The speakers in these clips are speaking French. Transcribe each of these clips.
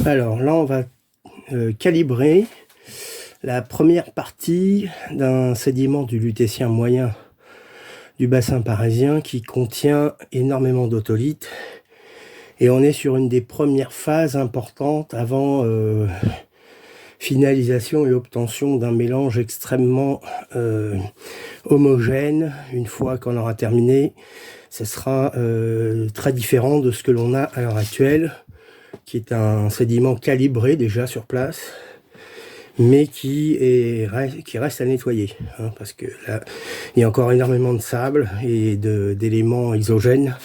Alors là, on va calibrer la première partie d'un sédiment du lutétien moyen du bassin parisien qui contient énormément d'autolite. Et on est sur une des premières phases importantes avant finalisation et obtention d'un mélange extrêmement homogène. Une fois qu'on aura terminé, ce sera très différent de ce que l'on a à l'heure actuelle, qui est un sédiment calibré déjà sur place, mais qui reste à nettoyer, hein, parce que là, il y a encore énormément de sable et d'éléments exogènes,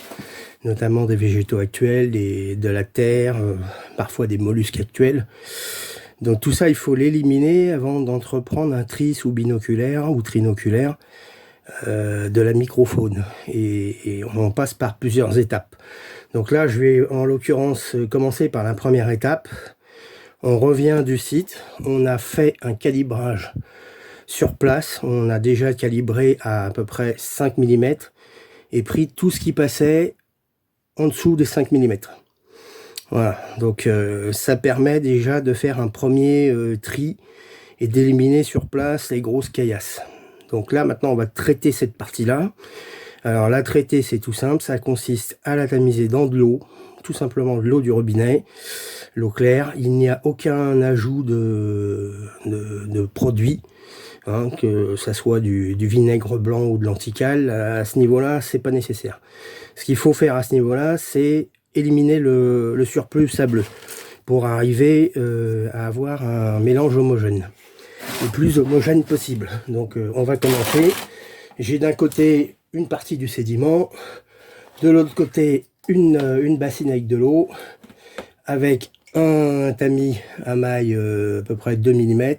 notamment des végétaux actuels, de la terre, parfois des mollusques actuels. Donc tout ça, il faut l'éliminer avant d'entreprendre un tri sous-binoculaire ou trinoculaire de la microfaune. Et on passe par plusieurs étapes. Donc là, je vais en l'occurrence commencer par la première étape. On revient du site, on a fait un calibrage sur place, on a déjà calibré à peu près 5 mm et pris tout ce qui passait en dessous des 5 mm. Voilà, donc ça permet déjà de faire un premier tri et d'éliminer sur place les grosses caillasses. Donc là, maintenant, on va traiter cette partie-là. Alors la traiter, c'est tout simple, ça consiste à la tamiser dans de l'eau, tout simplement de l'eau du robinet, l'eau claire. Il n'y a aucun ajout de produits, hein, que ça soit du vinaigre blanc ou de l'antical. À ce niveau-là, c'est pas nécessaire. Ce qu'il faut faire à ce niveau-là, c'est éliminer le surplus sableux pour arriver à avoir un mélange homogène, le plus homogène possible. Donc on va commencer. J'ai d'un côté une partie du sédiment, de l'autre côté une bassine avec de l'eau, avec un tamis à maille à peu près 2 mm,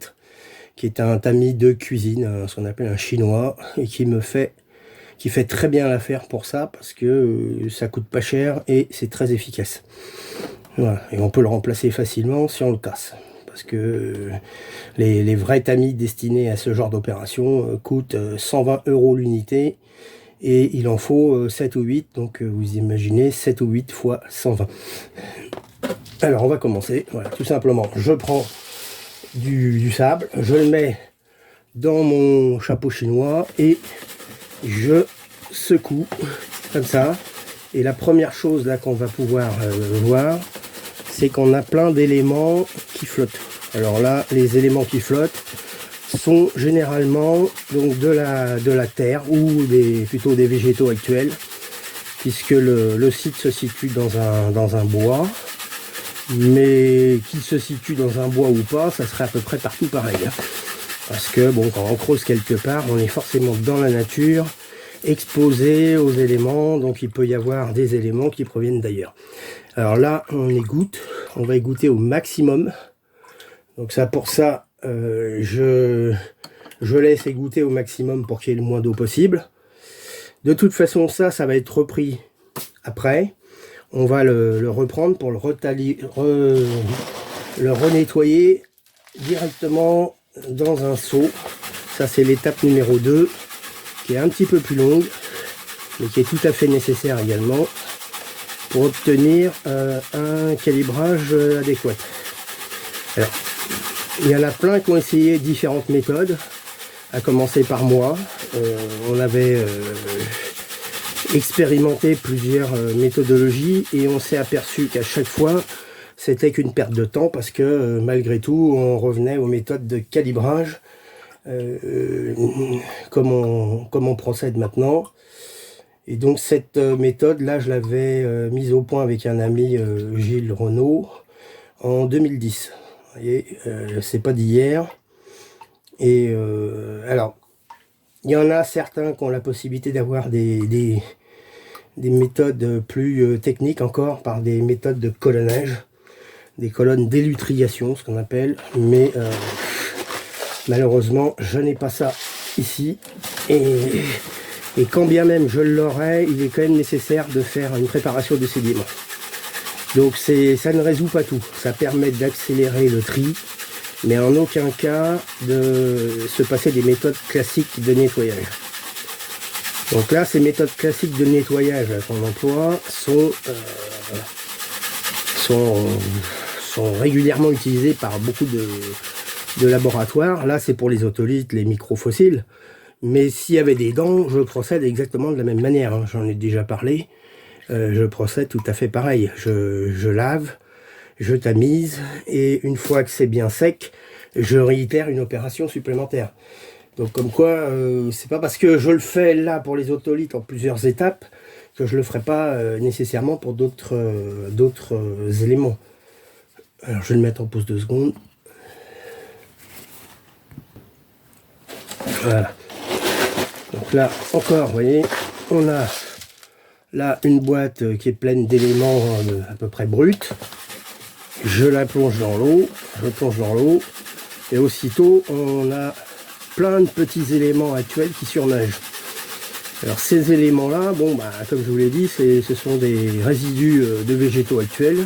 qui est un tamis de cuisine, ce qu'on appelle un chinois, et qui fait très bien l'affaire pour ça, parce que ça coûte pas cher et c'est très efficace. Voilà. Et on peut le remplacer facilement si on le casse, parce que les vrais tamis destinés à ce genre d'opération coûtent 120 € l'unité, et il en faut 7 ou 8, donc vous imaginez 7 ou 8 fois 120. Alors on va commencer, voilà, tout simplement, je prends du sable, je le mets dans mon chapeau chinois et je secoue comme ça. Et la première chose là qu'on va pouvoir voir, c'est qu'on a plein d'éléments qui flottent. Alors là, les éléments qui flottent sont généralement donc de la terre ou plutôt des végétaux actuels, puisque le site se situe dans un bois, mais qu'il se situe dans un bois ou pas, ça serait à peu près partout pareil, hein. Parce que bon, quand on creuse quelque part, on est forcément dans la nature, exposé aux éléments, donc il peut y avoir des éléments qui proviennent d'ailleurs. Alors là, on égoutte, on va égoutter au maximum. Donc ça, pour ça, je laisse égoutter au maximum pour qu'il y ait le moins d'eau possible. De toute façon, ça va être repris après. On va le reprendre pour le renettoyer directement dans un seau. Ça, c'est l'étape numéro 2, qui est un petit peu plus longue, mais qui est tout à fait nécessaire également pour obtenir un calibrage adéquat. Alors, il y en a plein qui ont essayé différentes méthodes, à commencer par moi. On avait expérimenté plusieurs méthodologies et on s'est aperçu qu'à chaque fois, c'était qu'une perte de temps, parce que malgré tout, on revenait aux méthodes de calibrage comme on procède maintenant. Et donc cette méthode là, je l'avais mise au point avec un ami, Gilles Renaud, en 2010. Vous voyez, c'est pas d'hier. Et alors, il y en a certains qui ont la possibilité d'avoir des méthodes plus techniques encore, par des méthodes de colonnage, des colonnes d'élutriation, ce qu'on appelle, mais malheureusement, je n'ai pas ça ici, et quand bien même je l'aurais, il est quand même nécessaire de faire une préparation de sédiments. Donc ça ne résout pas tout, ça permet d'accélérer le tri, mais en aucun cas de se passer des méthodes classiques de nettoyage. Donc là, ces méthodes classiques de nettoyage qu'on emploie sont sont régulièrement utilisés par beaucoup de laboratoires. Là, c'est pour les otolithes, les microfossiles. Mais s'il y avait des dents, je procède exactement de la même manière, hein. J'en ai déjà parlé. Je procède tout à fait pareil. Je lave, je tamise, et une fois que c'est bien sec, je réitère une opération supplémentaire. Donc comme quoi, c'est pas parce que je le fais là pour les otolithes en plusieurs étapes que je le ferai pas nécessairement pour d'autres éléments. Alors je vais le mettre en pause 2 secondes. Voilà. Donc là encore, vous voyez, on a là une boîte qui est pleine d'éléments à peu près bruts. Je la plonge dans l'eau, et aussitôt on a plein de petits éléments actuels qui surnagent. Alors ces éléments-là, bon, bah, comme je vous l'ai dit, ce sont des résidus de végétaux actuels.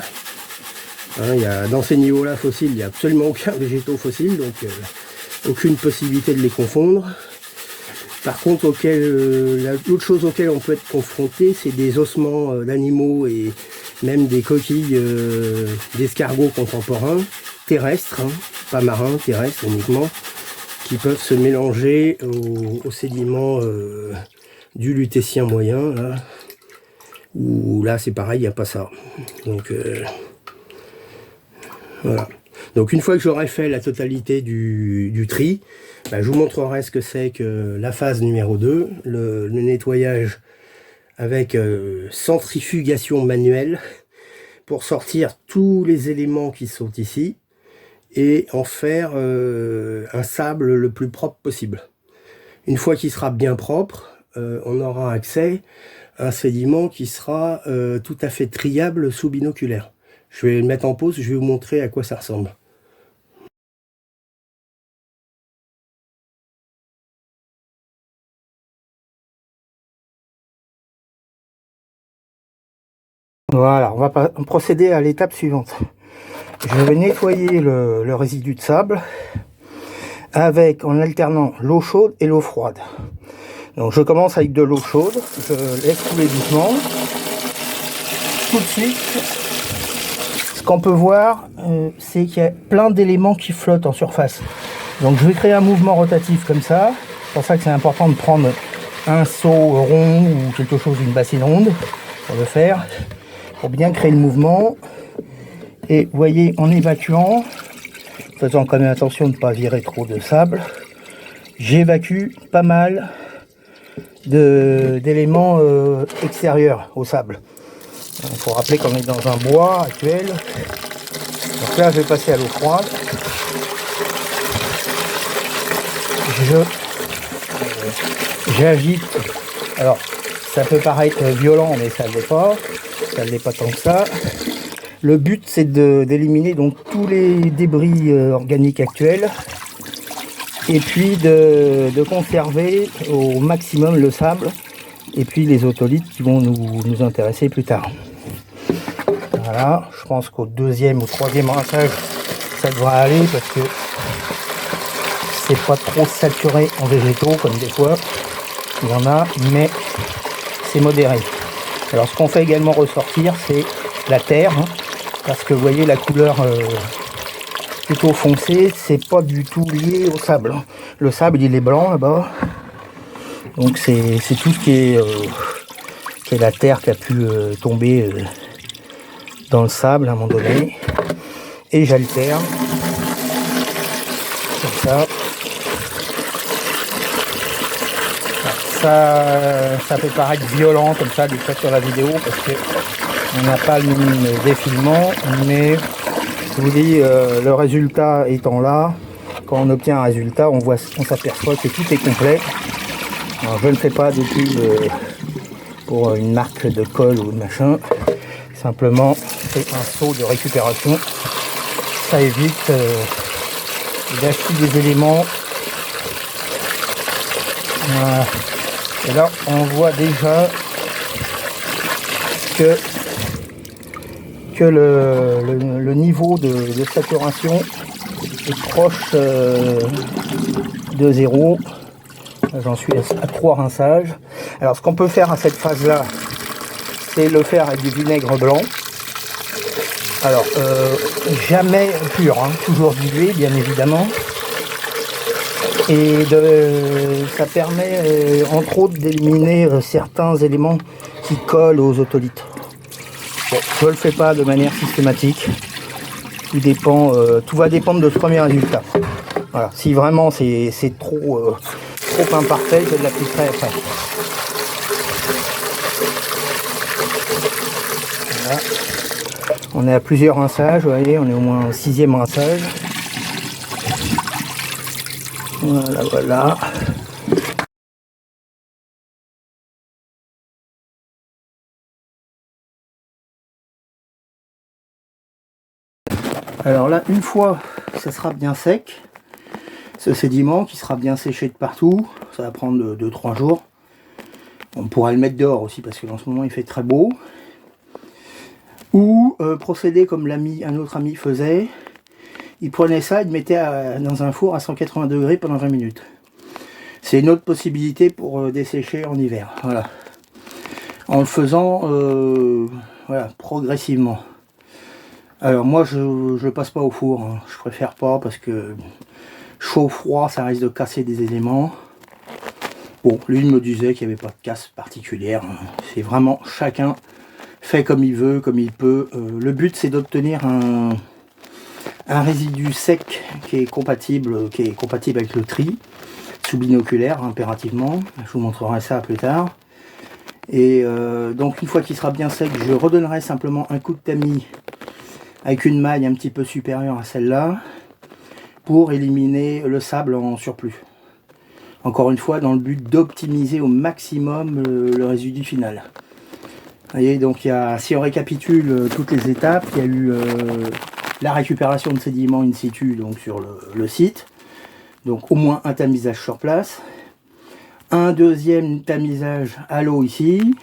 Hein, dans ces niveaux-là fossiles, il n'y a absolument aucun végétaux fossile, donc aucune possibilité de les confondre. Par contre, l'autre chose auquel on peut être confronté, c'est des ossements d'animaux et même des coquilles d'escargots contemporains, terrestres, hein, pas marins, terrestres uniquement, qui peuvent se mélanger aux sédiments du lutétien moyen, là, où là c'est pareil, il n'y a pas ça. Donc voilà. Donc une fois que j'aurai fait la totalité du tri, bah, je vous montrerai ce que c'est que la phase numéro 2, le nettoyage avec centrifugation manuelle pour sortir tous les éléments qui sont ici et en faire un sable le plus propre possible. Une fois qu'il sera bien propre, on aura accès à un sédiment qui sera tout à fait triable sous binoculaire. Je vais le mettre en pause, je vais vous montrer à quoi ça ressemble. Voilà, on va procéder à l'étape suivante. Je vais nettoyer le résidu de sable en alternant l'eau chaude et l'eau froide. Donc je commence avec de l'eau chaude, je laisse couler doucement. Tout de suite, ce qu'on peut voir, c'est qu'il y a plein d'éléments qui flottent en surface. Donc je vais créer un mouvement rotatif comme ça. C'est pour ça que c'est important de prendre un seau rond ou quelque chose, une bassine ronde pour le faire, pour bien créer le mouvement. Et vous voyez, en évacuant, faisant quand même attention de ne pas virer trop de sable, j'évacue pas mal d'éléments extérieurs au sable. Il faut rappeler qu'on est dans un bois actuel. Donc là, je vais passer à l'eau froide. J'agite. Alors, ça peut paraître violent, mais ça ne l'est pas. Ça ne l'est pas tant que ça. Le but, c'est d'éliminer donc tous les débris organiques actuels et puis de conserver au maximum le sable et puis les otolithes qui vont nous intéresser plus tard. Voilà, je pense qu'au deuxième ou troisième rinçage, ça devra aller parce que c'est pas trop saturé en végétaux comme des fois. Il y en a, mais c'est modéré. Alors ce qu'on fait également ressortir, c'est la terre, hein, parce que vous voyez la couleur plutôt foncée, c'est pas du tout lié au sable. Le sable il est blanc là-bas, donc c'est tout ce qui est la terre qui a pu tomber dans le sable à un moment donné. Et j'alterne comme ça. Ça peut paraître violent comme ça du fait sur la vidéo parce que on n'a pas le même défilement, mais je vous dis le résultat étant là, quand on obtient un résultat, on s'aperçoit que tout est complet. Alors, je ne fais pas de pub pour une marque de colle ou de machin, simplement c'est un seau de récupération. Ça évite d'acheter des éléments. Voilà. Et là, on voit déjà que le niveau de saturation est proche de 0. J'en suis à 3 rinçages. Alors, ce qu'on peut faire à cette phase-là, c'est le faire avec du vinaigre blanc. Alors, jamais pur, hein, toujours dilué, bien évidemment. Et ça permet, entre autres, d'éliminer certains éléments qui collent aux otolithes. Bon, je ne le fais pas de manière systématique. Tout dépend, tout va dépendre de ce premier résultat. Voilà, si vraiment c'est trop imparfait, je l'appliquerai après. Voilà. On est à plusieurs rinçages, vous voyez, on est au moins au 6e rinçage. Voilà, voilà. Alors là, une fois que ça sera bien sec, ce sédiment qui sera bien séché de partout, ça va prendre 2-3 jours. On pourra le mettre dehors aussi parce que en ce moment il fait très beau. Ou procéder comme un autre ami faisait, il prenait ça et le mettait dans un four à 180 degrés pendant 20 minutes. C'est une autre possibilité pour dessécher en hiver. Voilà. En le faisant voilà, progressivement. Alors moi je passe pas au four, hein. Je préfère pas parce que chaud-froid ça risque de casser des éléments. Bon, lui il me disait qu'il n'y avait pas de casse particulière. C'est vraiment chacun fait comme il veut, comme il peut. Le but c'est d'obtenir un résidu sec qui est compatible avec le tri, sous binoculaire impérativement. Je vous montrerai ça plus tard. Et donc une fois qu'il sera bien sec, je redonnerai simplement un coup de tamis avec une maille un petit peu supérieure à celle-là pour éliminer le sable en surplus. Encore une fois, dans le but d'optimiser au maximum le résidu final. Vous voyez, donc si on récapitule toutes les étapes, il y a eu la récupération de sédiments in situ donc sur le site. Donc au moins un tamisage sur place. Un deuxième tamisage à l'eau ici.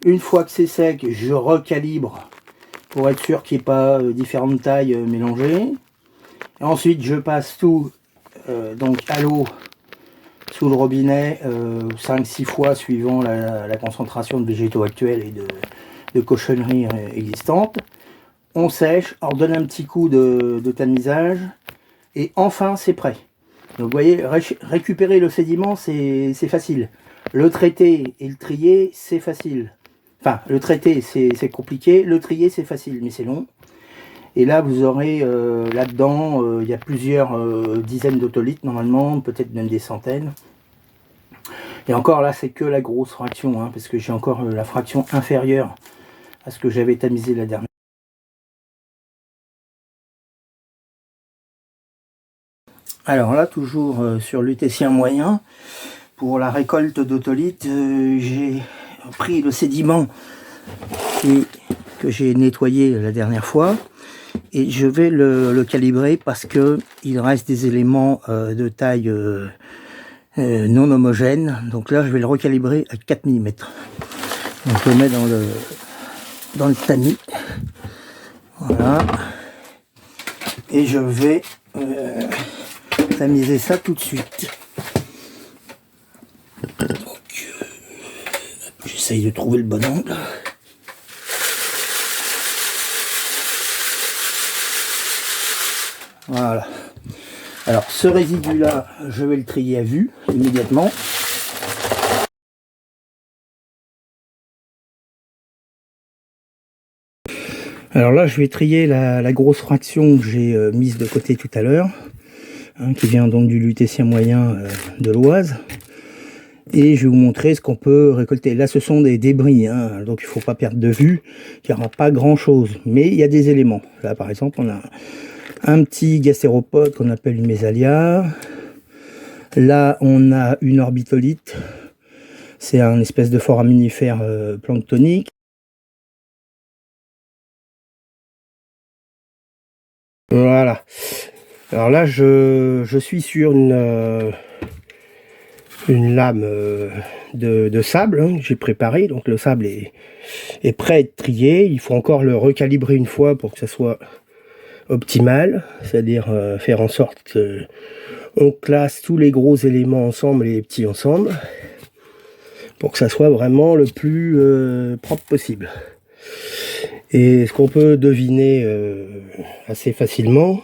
Une fois que c'est sec, je recalibre pour être sûr qu'il n'y ait pas différentes tailles mélangées. Et ensuite, je passe tout donc à l'eau sous le robinet 5-6 fois suivant la concentration de végétaux actuels et de cochonneries existantes. On sèche, on donne un petit coup de tamisage et enfin c'est prêt. Donc vous voyez, récupérer le sédiment c'est facile. Le traiter et le trier c'est facile. Enfin, le traiter c'est compliqué, le trier c'est facile mais c'est long. Et là vous aurez là-dedans, il y a plusieurs dizaines d'autolithes normalement, peut-être même des centaines. Et encore là c'est que la grosse fraction, hein, parce que j'ai encore la fraction inférieure à ce que j'avais tamisé la dernière. Alors là toujours sur lutétien moyen, pour la récolte d'autolithes, j'ai pris le sédiment que j'ai nettoyé la dernière fois et je vais le calibrer parce que il reste des éléments de taille non homogène. Donc là je vais le recalibrer à 4 mm. Donc je le mets dans le tamis. Voilà. Et je vais tamiser ça tout de suite. J'essaye de trouver le bon angle. Voilà. Alors ce résidu là, je vais le trier à vue immédiatement. Alors là je vais trier la grosse fraction que j'ai mise de côté tout à l'heure, hein, qui vient donc du lutétien moyen de l'Oise. Et je vais vous montrer ce qu'on peut récolter. Là ce sont des débris, hein, donc il ne faut pas perdre de vue qu'il n'y aura pas grand chose. Mais il y a des éléments. Là par exemple on a un petit gastéropode qu'on appelle une mésalia. Là on a une orbitolite. C'est un espèce de foraminifère planctonique. Voilà. Alors là je suis sur une lame de sable, hein, que j'ai préparé. Donc le sable est prêt à être trié. Il faut encore le recalibrer une fois pour que ça soit optimal, c'est-à-dire faire en sorte qu'on classe tous les gros éléments ensemble et les petits ensemble pour que ça soit vraiment le plus propre possible. Et ce qu'on peut deviner assez facilement,